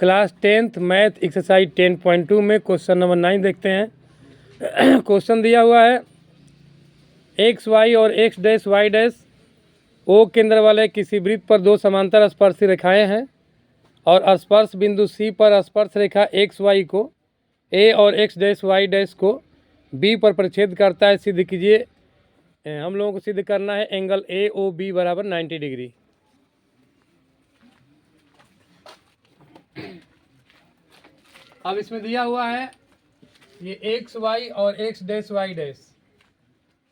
Class 10th math exercise 10.2 में question number 9 देखते हैं। क्वेश्चन दिया हुआ है एक्स वाई और x dash y dash O केंद्र वाले किसी वृत्त पर दो समांतर स्पर्शी रेखाएं हैं और स्पर्श बिंदु सी पर स्पर्श रेखा एक्स वाई को ए और एक्स डैश वाई डैश को बी पर परिच्छेद करता है। सिद्ध कीजिए। हम लोगों को सिद्ध करना है एंगल ए ओ बी बराबर 90 डिग्री। अब इसमें दिया हुआ है ये एक्स वाई और एक्स डैश वाई डैश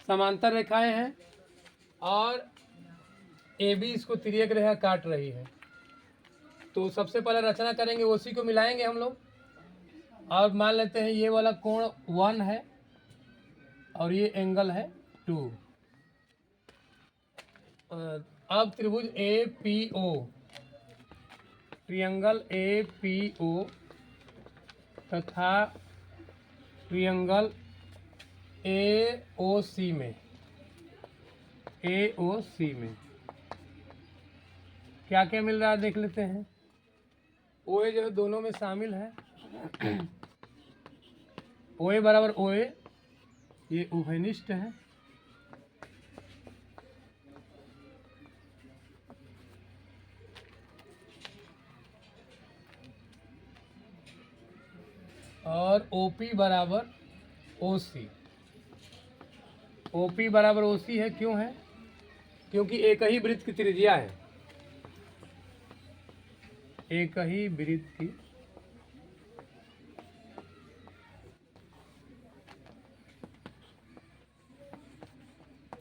समांतर रेखाएं हैं और ए बी इसको तिर्यक रेखा काट रही है। तो सबसे पहले रचना करेंगे, उसी को मिलाएंगे हम लोग और मान लेते हैं ये वाला कोण 1 है और ये एंगल है 2। अब त्रिभुज A P O, triangle A P O तथा ट्रियंगल ए ओ सी में क्या क्या मिल रहा है देख लेते हैं। ओ ए जो है दोनों में शामिल है। ओ ए बराबर ओ ए, ये उभयनिष्ठ है। और OP बराबर OC। OP बराबर OC है, क्यों है? क्योंकि एक ही वृत्त की त्रिज्या है, एक ही वृत्त की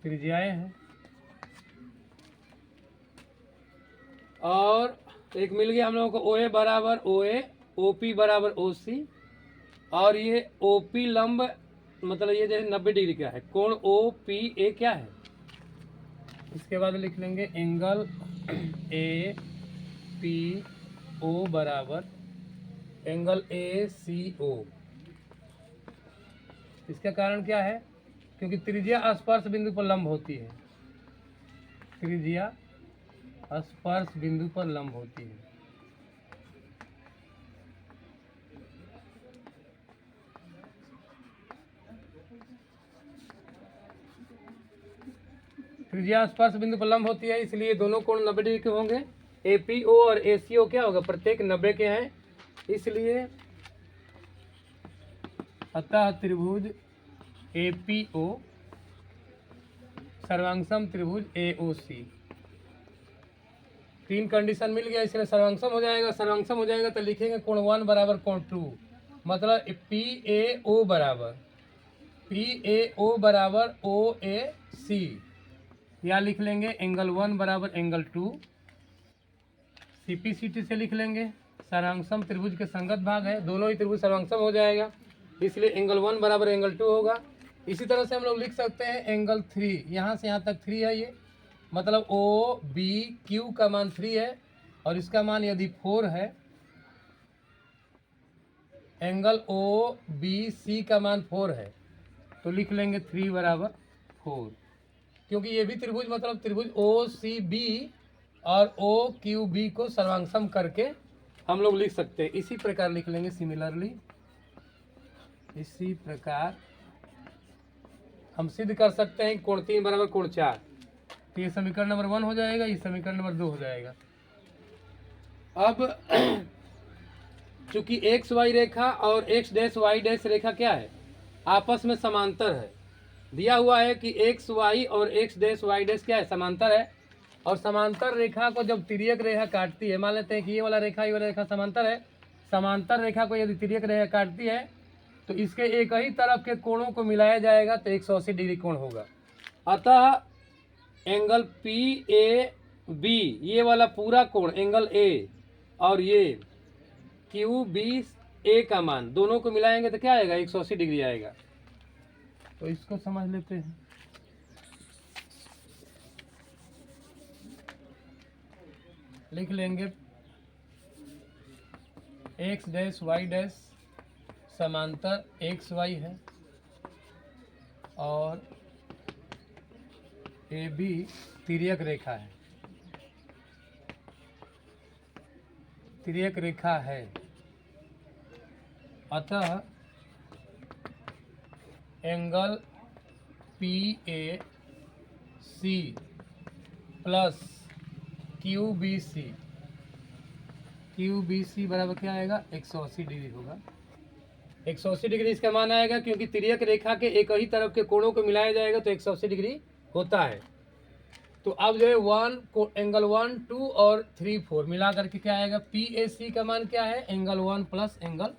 त्रिज्याएं हैं। और एक मिल गया हम लोगों को OA बराबर OA, OP बराबर OC और ये OP लंब मतलब ये जैसे 90 डिग्री का है। कोण OPA क्या है? इसके बाद लिख लेंगे एंगल APO बराबर एंगल ACO। इसका कारण क्या है? क्योंकि त्रिज्या स्पर्श बिंदु पर लंब होती है, त्रिज्या स्पर्श बिंदु पर लंब होती है। त्रिज्या स्पर्श बिंदु पर लंब होती है, इसलिए दोनों कोण 90 डिग्री के होंगे। APO और ACO क्या होगा? प्रत्येक 90 के हैं, इसलिए अतः त्रिभुज APO सर्वांगसम त्रिभुज AOC। 3 कंडीशन मिल गया, इसलिए सर्वांगसम हो जाएगा। सर्वांगसम हो जाएगा तो लिखेंगे कोण 1 बराबर कोण 2, मतलब PAO बराबर OAC। या लिख लेंगे एंगल 1 बराबर एंगल 2। CPCT से लिख लेंगे, सर्वांगसम त्रिभुज के संगत भाग है, दोनों ही त्रिभुज सर्वांगसम हो जाएगा, इसलिए एंगल 1 बराबर एंगल 2 होगा। इसी तरह से हम लोग लिख सकते हैं एंगल 3, यहाँ से यहाँ तक 3 है, ये मतलब OBQ का मान 3 है और इसका मान यदि 4 है, एंगल OBC का मान 4 है, तो लिख लेंगे 3 बराबर 4। क्योंकि ये भी त्रिभुज मतलब त्रिभुज OCB और OQB को सर्वांगसम करके हम लोग लिख सकते हैं। इसी प्रकार लिख लेंगे सिमिलरली, इसी प्रकार हम सिद्ध कर सकते हैं कोण 3 बराबर कोण 4। तो ये समीकरण नंबर 1 हो जाएगा, ये समीकरण नंबर 2 हो जाएगा। अब चूंकि एक्स वाई रेखा और एक्स डैश वाई डैश रेखा क्या है? आपस में समांतर है। दिया हुआ है कि एक्स वाई और एक्स डैश वाई डैश क्या है? समांतर है। और समांतर रेखा को जब तिर्यक रेखा काटती है, मान लेते हैं कि ये वाला रेखा समांतर है, समांतर रेखा को यदि तिर्यक रेखा काटती है तो इसके एक ही तरफ के कोणों को मिलाया जाएगा तो 180 डिग्री कोण होगा। अतः एंगल PAB ये वाला पूरा कोण एंगल A और ये QBA का मान दोनों को मिलाएंगे तो क्या आएगा? 180 डिग्री आएगा। तो इसको समझ लेते हैं। लिख लेंगे एक्स डैश वाई डैश समांतर एक्स वाई है और AB तिर्यक रेखा है। तिर्यक रेखा है, अतः एंगल PAC प्लस QBC बराबर क्या आएगा? 180 डिग्री होगा। 180 डिग्री इसका मान आएगा, क्योंकि तिर्यक रेखा के एक ही तरफ के कोणों को मिलाया जाएगा तो 180 डिग्री होता है। तो अब जो है एंगल 1, 2 और 3, 4 मिला करके क्या आएगा? PAC का मान क्या है? Angle 1 plus angle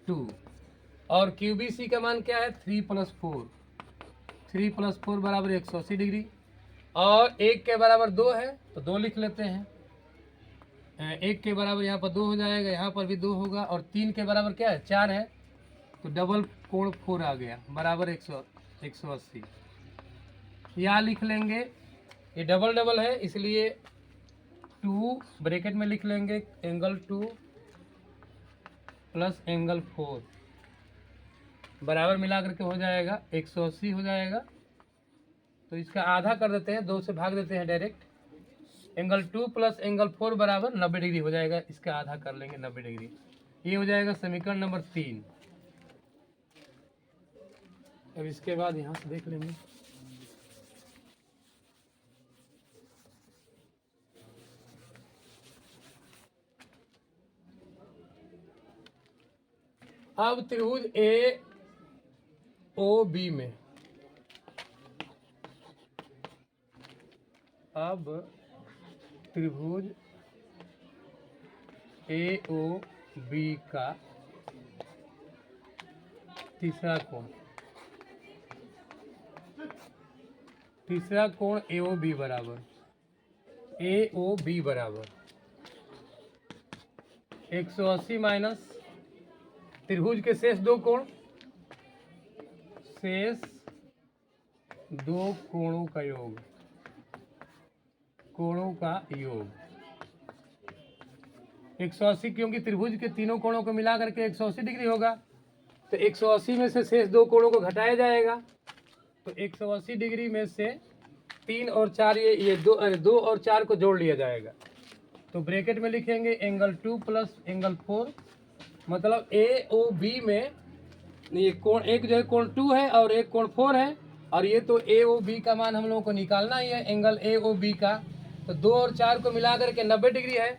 2। और QBC का मान क्या है? 3 प्लस 4। 3 प्लस 4 बराबर 180 डिग्री। और 1 के बराबर 2 है तो 2 लिख लेते हैं। 1 के बराबर यहाँ पर 2 हो जाएगा, यहाँ पर भी 2 होगा। और 3 के बराबर क्या है? 4 है, तो डबल कोण 4 आ गया बराबर 180। यहाँ लिख लेंगे, ये डबल डबल है इसलिए 2 ब्रैकेट में लिख लेंगे, एंगल 2 प्लस एंगल 4 बराबर मिला करके हो जाएगा 180 हो जाएगा। तो इसका आधा कर देते हैं, 2 से भाग देते हैं डायरेक्ट। एंगल 2 प्लस एंगल 4 बराबर 90 डिग्री हो जाएगा। इसका आधा कर लेंगे 90 डिग्री। ये हो जाएगा समीकरण नंबर 3। अब इसके बाद यहाँ से देख लेंगे। अब त्रिभुज AOB में, अब त्रिभुज AOB का तीसरा कोण AOB बराबर 180 माइनस त्रिभुज के शेष 2 कोण, शेष 2 कोणों का योग, 180, क्योंकि त्रिभुज के तीनों कोणों को मिला करके 180 डिग्री होगा। तो 180 में से शेष 2 कोणों को घटाया जाएगा। तो 180 डिग्री में से 3 और 4 ये 2 और 4 को जोड़ लिया जाएगा। तो ब्रैकेट में लिखेंगे एंगल 2 प्लस एंगल 4, मतलब AOB में ये कोण, एक जो है कोण 2 है और एक कोण 4 है। और ये तो AOB का मान हम लोगों को निकालना ही है, एंगल AOB का। तो 2 और 4 को मिला करके 90 डिग्री है।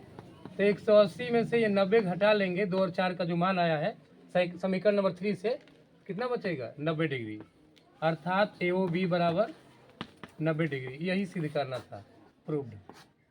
तो 180 में से ये 90 घटा लेंगे, 2 और 4 का जो मान आया है समीकरण नंबर 3 से, कितना बचेगा? 90 डिग्री। अर्थात AOB बराबर 90 डिग्री। यही सिद्ध करना था, प्रूव्ड।